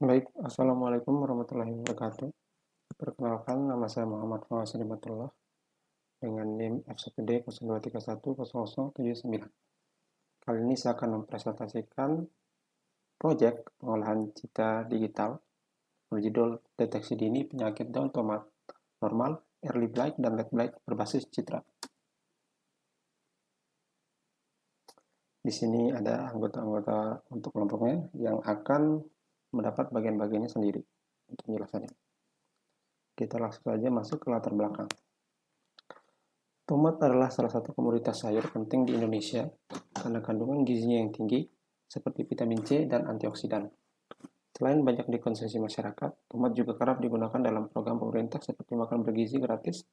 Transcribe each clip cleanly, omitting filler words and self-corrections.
Baik, Assalamualaikum warahmatullahi wabarakatuh. Perkenalkan, nama saya Muhammad Fawaz Hibatullah dengan NIM F1D 02310079. Kali ini saya akan mempresentasikan proyek pengolahan citra digital berjudul Deteksi Dini Penyakit Daun Tomat Normal, Early Blight, dan Late Blight berbasis citra. Di sini ada anggota-anggota untuk kelompoknya yang akan mendapat bagian-bagiannya sendiri untuk penjelasannya. Kita langsung saja masuk ke latar belakang. Tomat adalah salah satu komoditas sayur penting di Indonesia karena kandungan gizinya yang tinggi, seperti vitamin C dan antioksidan. Selain banyak dikonsumsi masyarakat, tomat juga kerap digunakan dalam program pemerintah seperti makan bergizi gratis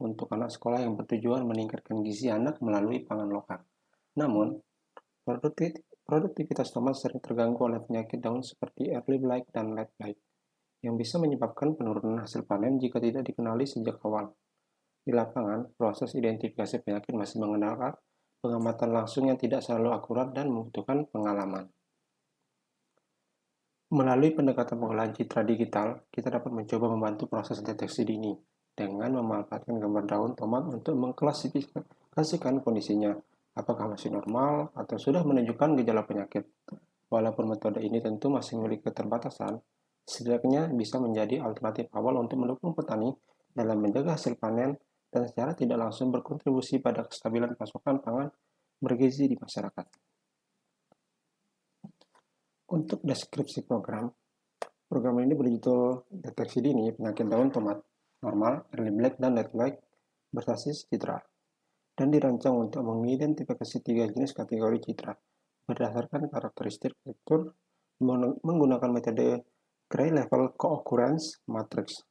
untuk anak sekolah yang bertujuan meningkatkan gizi anak melalui pangan lokal. Namun, produktivitas tomat sering terganggu oleh penyakit daun seperti early blight dan late blight, yang bisa menyebabkan penurunan hasil panen jika tidak dikenali sejak awal. Di lapangan, proses identifikasi penyakit masih mengandalkan pengamatan langsung yang tidak selalu akurat dan membutuhkan pengalaman. Melalui pendekatan pengolahan citra digital, kita dapat mencoba membantu proses deteksi dini dengan memanfaatkan gambar daun tomat untuk mengklasifikasikan kondisinya, apakah masih normal atau sudah menunjukkan gejala penyakit. Walaupun metode ini tentu masih memiliki keterbatasan, setidaknya bisa menjadi alternatif awal untuk mendukung petani dalam menjaga hasil panen dan secara tidak langsung berkontribusi pada kestabilan pasokan pangan bergizi di masyarakat. Untuk deskripsi program ini berjudul Deteksi Dini Penyakit Daun Tomat Normal, Early Blight, dan Late Blight berbasis citra, dan dirancang untuk mengidentifikasi 3 jenis kategori citra berdasarkan karakteristik struktur menggunakan metode Gray Level Co-occurrence Matrix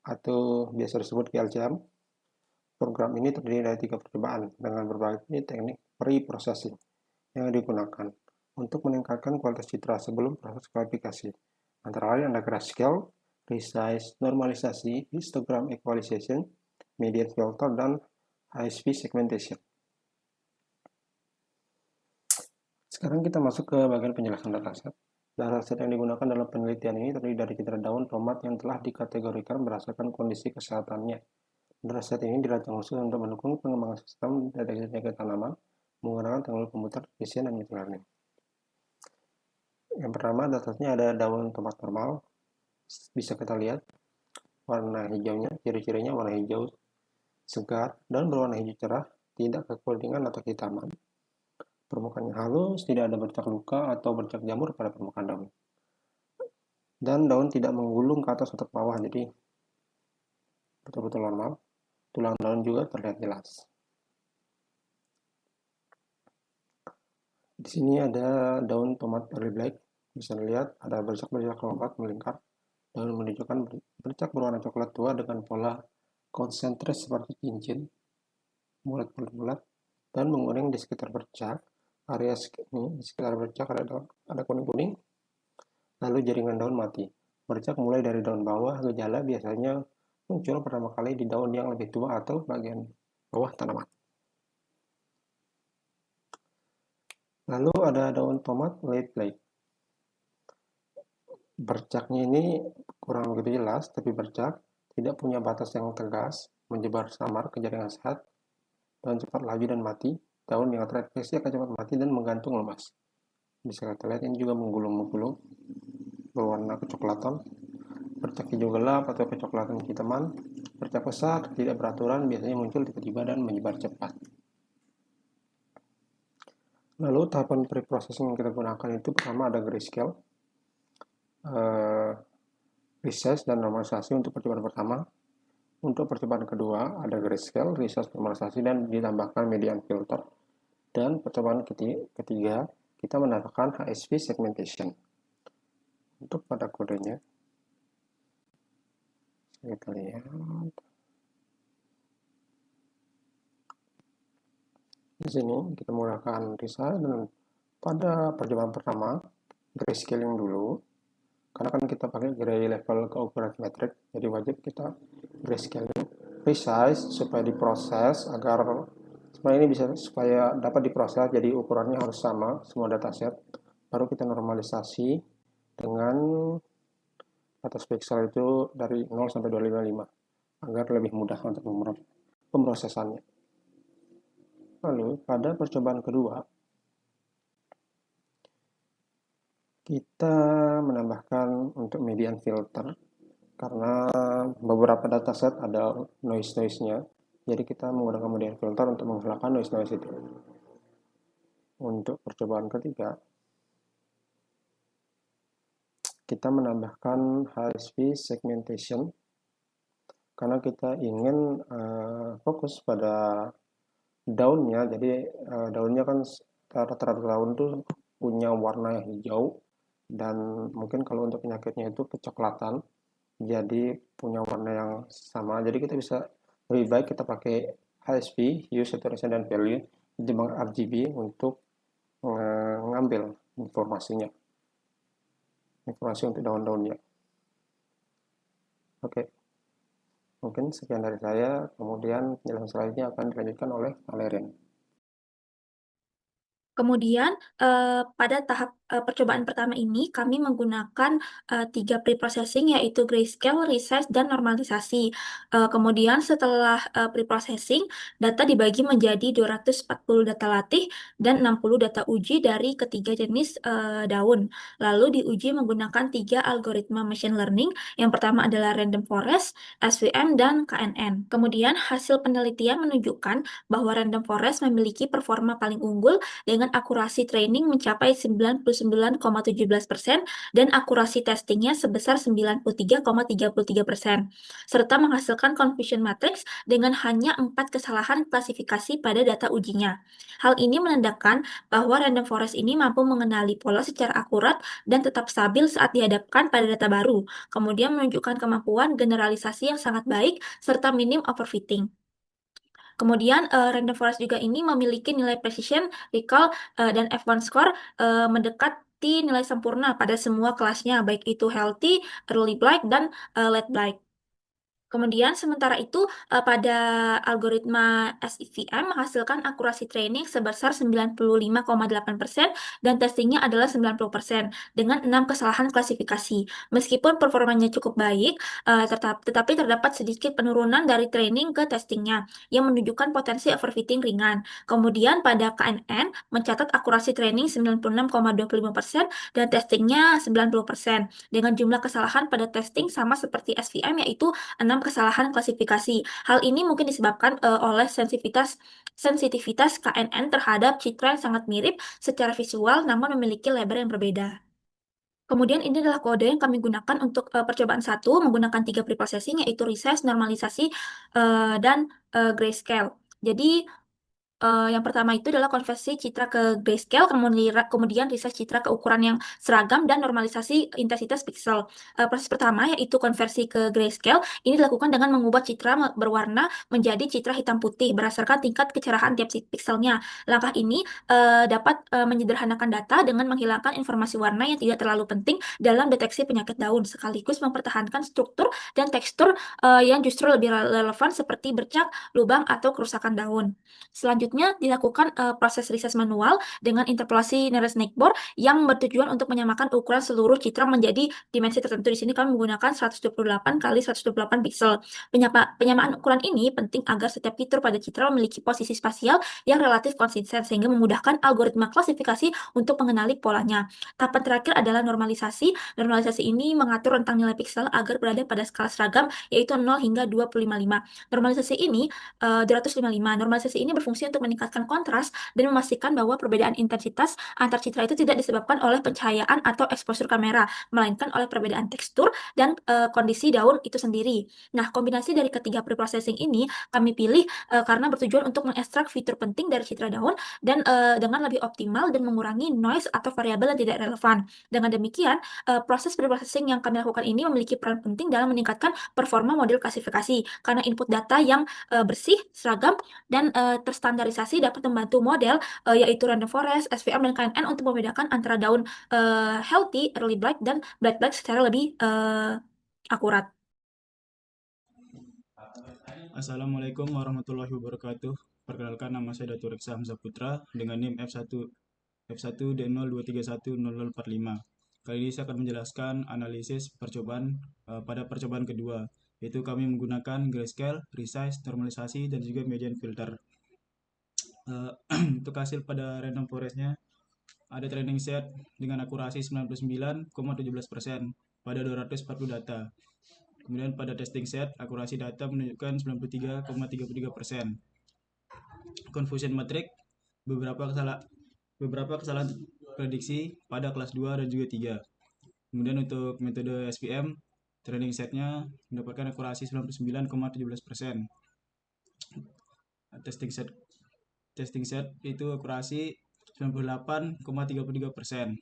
atau biasa disebut GLCM. Program ini terdiri dari 3 percobaan dengan berbagai teknik pre-processing yang digunakan untuk meningkatkan kualitas citra sebelum proses klasifikasi. Antara lain ada grayscale, resize, normalisasi, histogram equalization, median filter, dan HSV segmentation. Sekarang kita masuk ke bagian penjelasan dataset. Dataset yang digunakan dalam penelitian ini terdiri dari citra daun tomat yang telah dikategorikan berdasarkan kondisi kesehatannya. Dataset ini dirancang khusus untuk mendukung pengembangan sistem deteksi penyakit tanaman menggunakan teknologi komputer vision dan machine learning. Yang pertama, datasetnya ada daun tomat normal. Bisa kita lihat warna hijaunya, ciri-cirinya warna hijau segar dan berwarna hijau cerah, tidak kekuningan atau kehitaman. Permukaannya halus, tidak ada bercak luka atau bercak jamur pada permukaan daun. Dan daun tidak menggulung ke atas atau ke bawah, jadi betul-betul normal. Tulang daun juga terlihat jelas. Di sini ada daun tomat early blight. Bisa dilihat ada bercak-bercak lompat melingkar. Daun menunjukkan bercak berwarna coklat tua dengan pola konsentris seperti cincin, bulat-bulat, dan menguning di sekitar bercak. Area ini di sekitar bercak ada kuning-kuning, lalu jaringan daun mati. Bercak mulai dari daun bawah, gejala biasanya muncul pertama kali di daun yang lebih tua atau bagian bawah tanaman. Lalu ada daun tomat late blight. Bercaknya ini kurang begitu jelas, tapi bercak tidak punya batas yang tegas, menyebar samar ke jaringan sehat, daun cepat laju dan mati. Daun yang terinfeksi akan cepat mati dan menggantung lemas. Bisa kita lihat ini juga menggulung-menggulung, berwarna kecoklatan, bercak hijau gelap atau kecoklatan kehitaman, bercak besar, tidak beraturan, biasanya muncul tiba-tiba dan menyebar cepat. Lalu tahapan pre-processing yang kita gunakan itu pertama ada grayscale, resize dan normalisasi untuk percobaan pertama. Untuk percobaan kedua ada grayscale, resize, normalisasi, dan ditambahkan median filter. Dan percobaan ketiga kita menambahkan HSV segmentation. Untuk pada kodenya kita lihat di sini kita menggunakan resize dan pada percobaan pertama grayscaling dulu karena kan kita pakai gray level co-occurrence matrix, jadi wajib kita grayscaling, resize supaya diproses agar supaya dapat diproses, jadi ukurannya harus sama semua dataset. Baru kita normalisasi dengan atas pixel itu dari 0 sampai 255 agar lebih mudah untuk pemrosesannya. Lalu pada percobaan kedua, kita menambahkan untuk median filter karena beberapa dataset ada noise-nya, jadi kita menggunakan median filter untuk menghilangkan noise itu. Untuk percobaan ketiga, kita menambahkan HSV segmentation karena kita ingin fokus pada daunnya. Jadi daunnya kan rata-rata daun tuh punya warna hijau, dan mungkin kalau untuk penyakitnya itu kecoklatan, jadi punya warna yang sama. Jadi kita bisa, lebih baik kita pakai HSV, Hue Saturation dan Value, ketimbang RGB untuk mengambil informasi untuk daun-daunnya. Oke, mungkin sekian dari saya. Kemudian penjelasan selanjutnya akan dilanjutkan oleh Valerian. Kemudian pada tahap percobaan pertama ini kami menggunakan 3 pre-processing, yaitu grayscale, resize, dan normalisasi. Kemudian setelah pre-processing, data dibagi menjadi 240 data latih dan 60 data uji dari ketiga jenis daun. Lalu diuji menggunakan 3 algoritma machine learning. Yang pertama adalah random forest, SVM, dan KNN. Kemudian hasil penelitian menunjukkan bahwa random forest memiliki performa paling unggul dengan akurasi training mencapai 99,17% dan akurasi testingnya sebesar 93,33%, serta menghasilkan confusion matrix dengan hanya 4 kesalahan klasifikasi pada data ujinya. Hal ini menandakan bahwa random forest ini mampu mengenali pola secara akurat dan tetap stabil saat dihadapkan pada data baru, kemudian menunjukkan kemampuan generalisasi yang sangat baik serta minim overfitting. Kemudian random forest juga ini memiliki nilai precision, recall, dan F1 score mendekati nilai sempurna pada semua kelasnya, baik itu healthy, early blight, dan late blight. Kemudian sementara itu pada algoritma SVM menghasilkan akurasi training sebesar 95,8% dan testingnya adalah 90% dengan 6 kesalahan klasifikasi. Meskipun performanya cukup baik, tetapi terdapat sedikit penurunan dari training ke testingnya yang menunjukkan potensi overfitting ringan. Kemudian pada KNN mencatat akurasi training 96,25% dan testingnya 90% dengan jumlah kesalahan pada testing sama seperti SVM, yaitu 6 kesalahan klasifikasi. Hal ini mungkin disebabkan oleh sensitivitas KNN terhadap citra yang sangat mirip secara visual namun memiliki lebar yang berbeda. Kemudian ini adalah kode yang kami gunakan untuk percobaan 1 menggunakan 3 preprocessing, yaitu resize, normalisasi, dan grayscale. Jadi yang pertama itu adalah konversi citra ke grayscale, kemudian resize citra ke ukuran yang seragam, dan normalisasi intensitas pixel. Proses pertama yaitu konversi ke grayscale. Ini dilakukan dengan mengubah citra berwarna menjadi citra hitam putih berdasarkan tingkat kecerahan tiap pixelnya. Langkah ini dapat menyederhanakan data dengan menghilangkan informasi warna yang tidak terlalu penting dalam deteksi penyakit daun, sekaligus mempertahankan struktur dan tekstur yang justru lebih relevan seperti bercak, lubang, atau kerusakan daun. Selanjutnya dilakukan proses riset manual dengan interpolasi nearest neighbor yang bertujuan untuk menyamakan ukuran seluruh citra menjadi dimensi tertentu. Di sini kami menggunakan 128 kali 128 pixel. Penyamaan ukuran ini penting agar setiap fitur pada citra memiliki posisi spasial yang relatif konsisten sehingga memudahkan algoritma klasifikasi untuk mengenali polanya. Tahapan terakhir adalah normalisasi. Normalisasi ini mengatur rentang nilai pixel agar berada pada skala seragam, yaitu 0 hingga 255. Normalisasi ini 255. Normalisasi ini berfungsi untuk meningkatkan kontras dan memastikan bahwa perbedaan intensitas antar citra itu tidak disebabkan oleh pencahayaan atau eksposur kamera, melainkan oleh perbedaan tekstur dan kondisi daun itu sendiri. Nah, kombinasi dari ketiga preprocessing ini kami pilih karena bertujuan untuk mengekstrak fitur penting dari citra daun dan dengan lebih optimal dan mengurangi noise atau variabel yang tidak relevan. Dengan demikian, proses preprocessing yang kami lakukan ini memiliki peran penting dalam meningkatkan performa model klasifikasi karena input data yang bersih, seragam, dan terstandarisasi dapat membantu model yaitu random forest, SVM, dan KNN untuk membedakan antara daun healthy, early blight, dan blight secara lebih akurat. Assalamualaikum warahmatullahi wabarakatuh. Perkenalkan, nama saya Datuk Reksa Hamzah Putra dengan NIM F1 D02310045. Kali ini saya akan menjelaskan analisis percobaan pada percobaan kedua, yaitu kami menggunakan grayscale, resize, normalisasi, dan juga median filter. Untuk hasil pada random forest-nya, ada training set dengan akurasi 99,17% pada 240 data. Kemudian pada testing set, akurasi data menunjukkan 93,33%. Confusion matrix, beberapa kesalahan prediksi pada kelas 2 dan juga 3. Kemudian untuk metode SPM, training setnya mendapatkan akurasi 99,17%. Testing set itu akurasi 98,33%.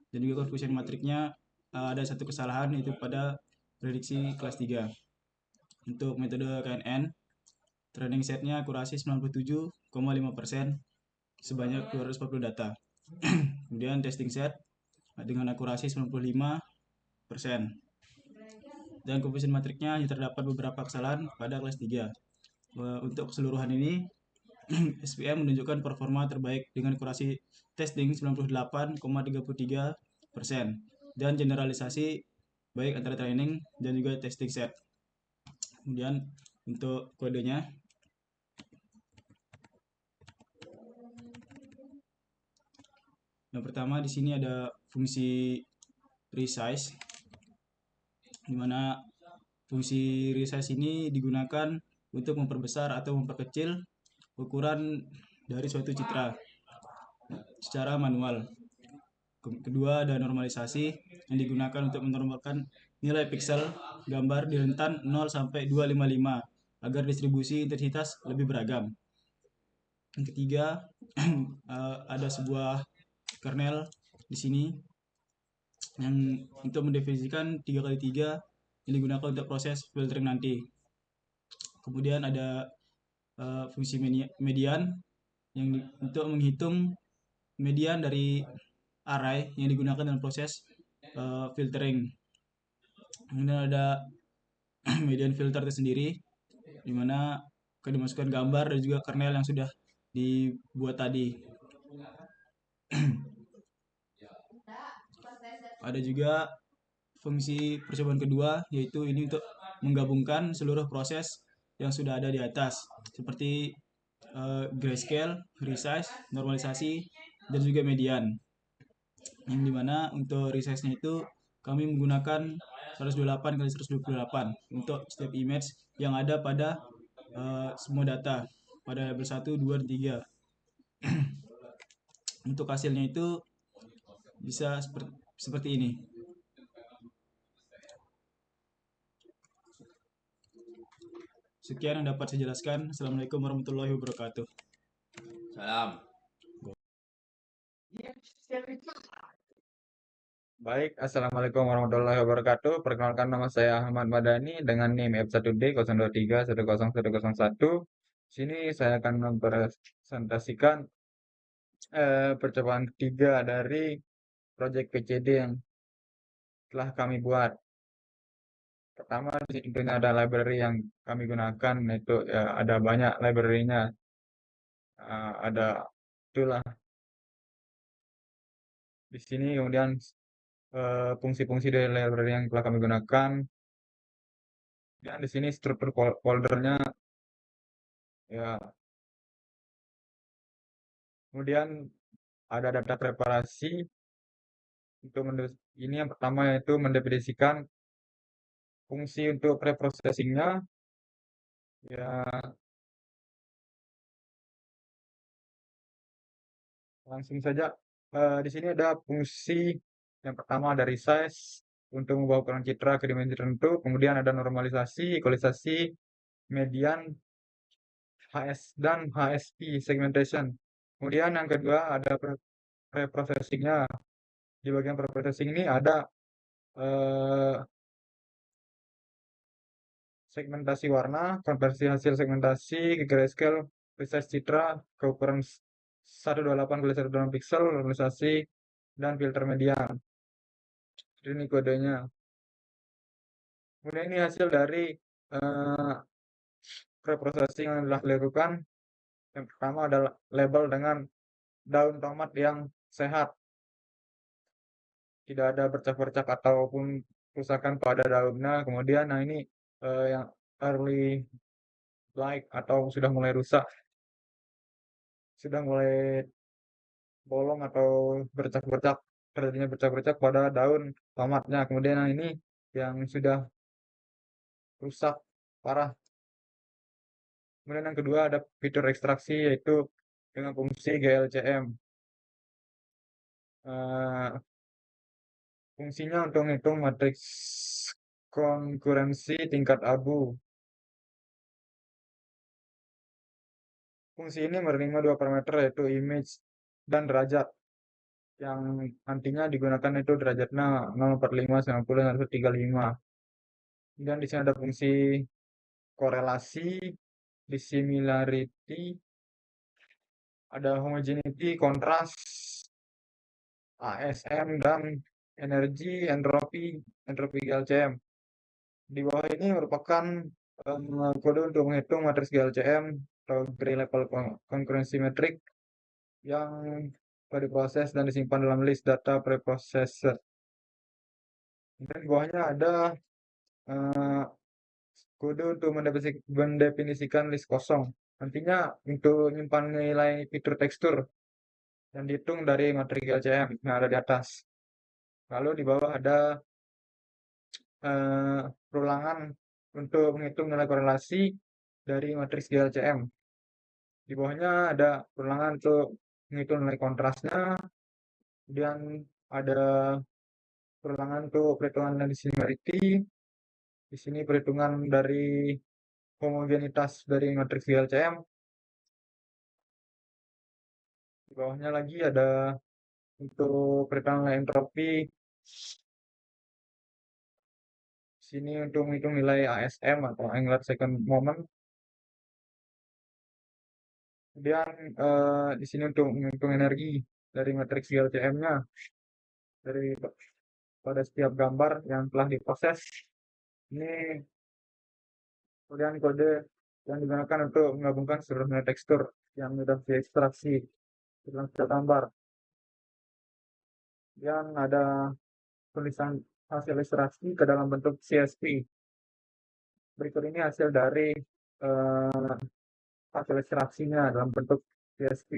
Dan juga confusion matrixnya ada satu kesalahan, yaitu pada prediksi kelas 3. Untuk metode KNN, training setnya akurasi 97,5% sebanyak 240 data. Kemudian testing set dengan akurasi 95%. Dan confusion matrixnya hanya terdapat beberapa kesalahan pada kelas 3. Untuk keseluruhan ini, SPM menunjukkan performa terbaik dengan akurasi testing 98,33% dan generalisasi baik antara training dan juga testing set. Kemudian untuk kodenya, yang pertama di sini ada fungsi resize, di mana fungsi resize ini digunakan untuk memperbesar atau memperkecil ukuran dari suatu citra secara manual. Kedua, ada normalisasi yang digunakan untuk menormalkan nilai piksel gambar di rentan 0 sampai 255 agar distribusi intensitas lebih beragam. Yang ketiga, ada sebuah kernel di sini yang untuk mendefinisikan 3x3 yang digunakan untuk proses filtering nanti. Kemudian ada fungsi median yang untuk menghitung median dari array yang digunakan dalam proses filtering. Kemudian ada median filter itu sendiri, di mana akan dimasukkan gambar dan juga kernel yang sudah dibuat tadi. Ada juga fungsi percobaan kedua, yaitu ini untuk menggabungkan seluruh proses yang sudah ada di atas, seperti grayscale, resize, normalisasi, dan juga median. Yang dimana untuk resize-nya itu kami menggunakan 128x128 untuk setiap image yang ada pada semua data pada label 1, 2, dan 3. Untuk hasilnya itu bisa seperti ini. Sekian yang dapat saya jelaskan. Assalamualaikum warahmatullahi wabarakatuh. Salam. Baik, Assalamualaikum warahmatullahi wabarakatuh. Perkenalkan, nama saya Ahmad Madani dengan NIM F1D 023-10101. Sini saya akan mempresentasikan percobaan ketiga dari proyek PCD yang telah kami buat. Pertama, di sini ada library yang kami gunakan, itu ada banyak library-nya. Ada itulah di sini, kemudian fungsi-fungsi dari library yang telah kami gunakan. Dan di sini struktur foldernya ya. Kemudian ada data preparasi. Untuk ini yang pertama yaitu mendefinisikan fungsi untuk preprocessingnya. Ya, langsung saja. Di sini ada fungsi yang pertama dari resize untuk membawa ukuran citra ke dimensi tertentu. Kemudian ada normalisasi, equalisasi, median, HS dan HSP segmentation. Kemudian yang kedua ada preprocessingnya. Di bagian preprocessing ini ada segmentasi warna, konversi hasil segmentasi ke grayscale, resize citra ke ukuran 128x128 pixel, normalisasi, dan filter median. Ini kodenya. Kemudian ini hasil dari preprocessing yang telah dilakukan. Yang pertama adalah label dengan daun tomat yang sehat. tidak ada bercak-bercak ataupun kerusakan pada daunnya. Kemudian nah ini yang early blight atau sudah mulai rusak, sudah mulai bolong atau bercak-bercak, terjadinya bercak-bercak pada daun tomatnya. Kemudian yang ini yang sudah rusak parah. Kemudian yang kedua ada fitur ekstraksi, yaitu dengan fungsi GLCM. Fungsinya untuk menghitung matriks konkurensi tingkat abu. Fungsi ini menerima dua parameter, yaitu image dan derajat. Yang nantinya digunakan itu derajatnya 045, 90, dan 135. Dan di sini ada fungsi korelasi, dissimilarity, ada homogeneity, kontras, ASM, dan energi, entropi GLCM. Di bawah ini merupakan kode untuk menghitung matriks GLCM atau Gray Level Concurrency Metric yang telah diproses dan disimpan dalam list data preprocessor. Dan di bawahnya ada kode untuk mendefinisikan list kosong. Nantinya untuk menyimpan nilai fitur tekstur yang dihitung dari matriks GLCM yang ada di atas. Lalu di bawah ada perulangan untuk menghitung nilai korelasi dari matriks GLCM. Di bawahnya ada perulangan untuk menghitung nilai kontrasnya. Kemudian ada perulangan untuk perhitungan dissimilarity. Di sini perhitungan dari homogenitas dari matriks GLCM. Di bawahnya lagi ada untuk perhitungan nilai entropi. Sini untuk menghitung nilai ASM atau Angular Second Moment. Kemudian di sini untuk menghitung energi dari matriks GLCM-nya dari pada setiap gambar yang telah diproses. Ini kemudian kode yang digunakan untuk menggabungkan seluruh nilai tekstur yang sudah diekstraksi dalam setiap gambar. Kemudian ada tulisan hasil ekstraksi ke dalam bentuk CSV. Berikut ini hasil dari hasil ekstraksinya dalam bentuk CSV.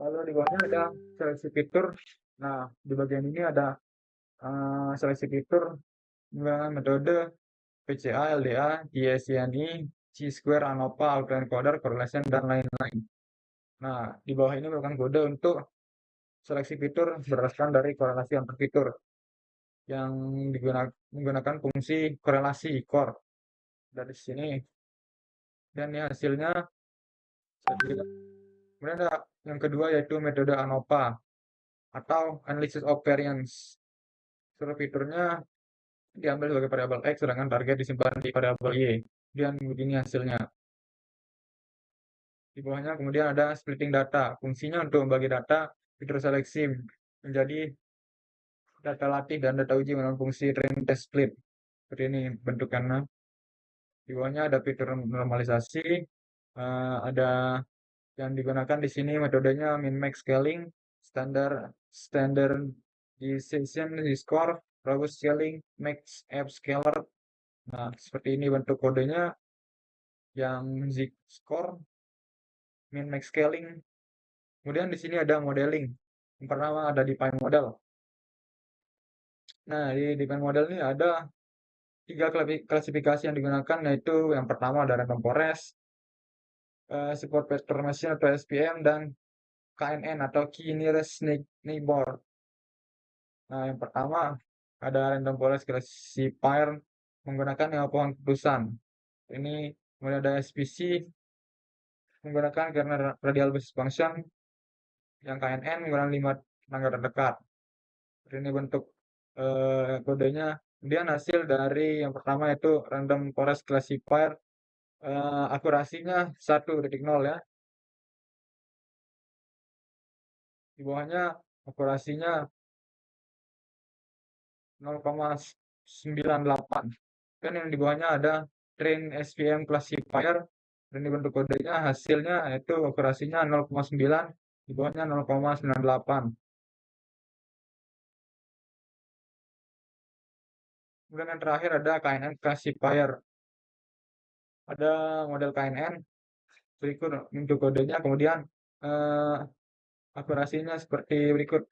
Lalu di bawahnya ada seleksi fitur. Nah, di bagian ini ada seleksi fitur menggunakan metode PCA, LDA, GSCNI, Chi-square, ANOVA, autoencoder, correlation, dan lain-lain. Nah, di bawah ini merupakan kode untuk seleksi fitur berdasarkan dari korelasi antar fitur yang menggunakan fungsi korelasi core dari sini. Dan ini hasilnya. Kemudian ada yang kedua, yaitu metode ANOVA atau Analysis of Variance. Seluruh fiturnya diambil sebagai variabel X, sedangkan target disimpan di variabel Y. Dan begini hasilnya. Di bawahnya kemudian ada splitting data. Fungsinya untuk membagi data fitur seleksi menjadi data latih dan data uji melalui fungsi training test split. Seperti ini bentukannya. Di bawahnya ada fitur normalisasi. Ada yang digunakan di sini metodenya min-max scaling, standardization score, robust scaling, max app scaler. Nah, seperti ini bentuk kodenya. Yang z-score, min-max scaling. Kemudian di sini ada modeling. Yang pertama ada define model. Nah, di define model ini ada 3 klasifikasi yang digunakan, yaitu yang pertama ada random forest, support vector machine atau SVM, dan KNN atau key nearest neighbor. Nah, yang pertama ada random forest classifier menggunakan yang pohon keputusan. Ini kemudian ada SPC menggunakan karena radial basis function, yang KNN menggunakan 5 tetangga terdekat. Ini bentuk kodenya. Kemudian hasil dari yang pertama itu random forest classifier, akurasinya 1.0 ya. Di bawahnya akurasinya 0,98. Dan yang di bawahnya ada train SVM classifier. Dan di bentuk kodenya hasilnya itu akurasinya 0,9, di bawahnya 0,98. Kemudian yang terakhir ada KNN classifier. Ada model KNN berikut untuk kodenya, kemudian akurasinya seperti berikut: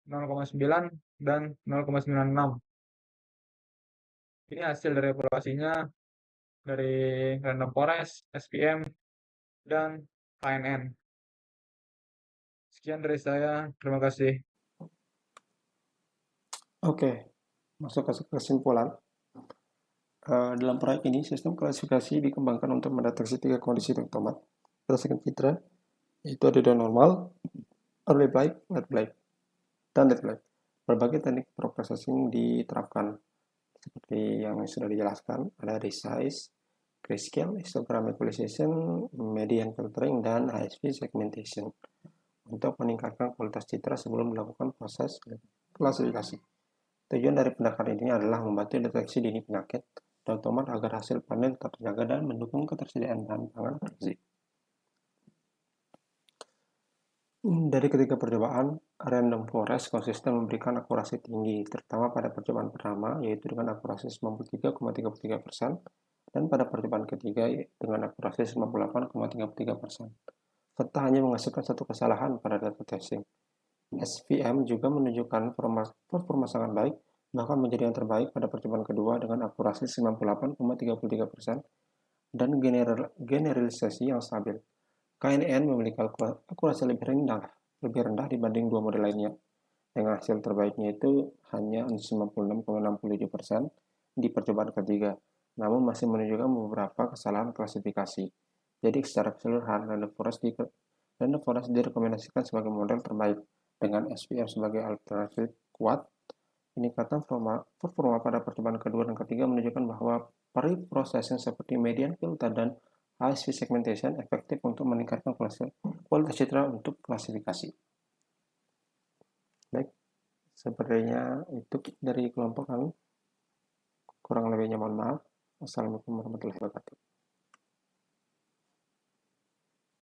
0,9 dan 0,96. Ini hasil dari evaluasinya dari Random Forest, SVM, dan KNN. Sekian dari saya, terima kasih. Oke, masuk ke kesimpulan. Dalam proyek ini, sistem klasifikasi dikembangkan untuk mendeteksi 3 kondisi tomat berdasarkan citra, yaitu ada normal, early blight, late blight, dan late blight. Berbagai teknik processing diterapkan, seperti yang sudah dijelaskan, ada resize, grayscale, histogram equalization, median filtering, dan HSV segmentation untuk meningkatkan kualitas citra sebelum melakukan proses klasifikasi. Tujuan dari pendekatan ini adalah membantu deteksi dini penyakit dan tomat agar hasil panen tetap terjaga dan mendukung ketersediaan bahan pangan gizi. Dari ketiga percobaan, Random Forest konsisten memberikan akurasi tinggi, terutama pada percobaan pertama, yaitu dengan akurasi 93,33%, dan pada percobaan ketiga dengan akurasi 98,33%, serta hanya menghasilkan satu kesalahan pada data testing. SVM juga menunjukkan performa sangat baik, bahkan menjadi yang terbaik pada percobaan kedua dengan akurasi 98,33% dan generalisasi yang stabil. KNN memiliki akurasi lebih rendah dibanding dua model lainnya, dengan hasil terbaiknya itu hanya 96,67% di percobaan ketiga, namun masih menunjukkan beberapa kesalahan klasifikasi. Jadi secara keseluruhan, Random Forest direkomendasikan sebagai model terbaik, dengan SVM sebagai alternatif kuat. Peningkatan performa pada percobaan kedua dan ketiga menunjukkan bahwa pre-processing seperti median filter dan HSV segmentation efektif untuk meningkatkan kualitas citra untuk klasifikasi. Baik, sepertinya itu dari kelompok kami. Kurang lebihnya mohon maaf. Wassalamualaikum warahmatullahi wabarakatuh.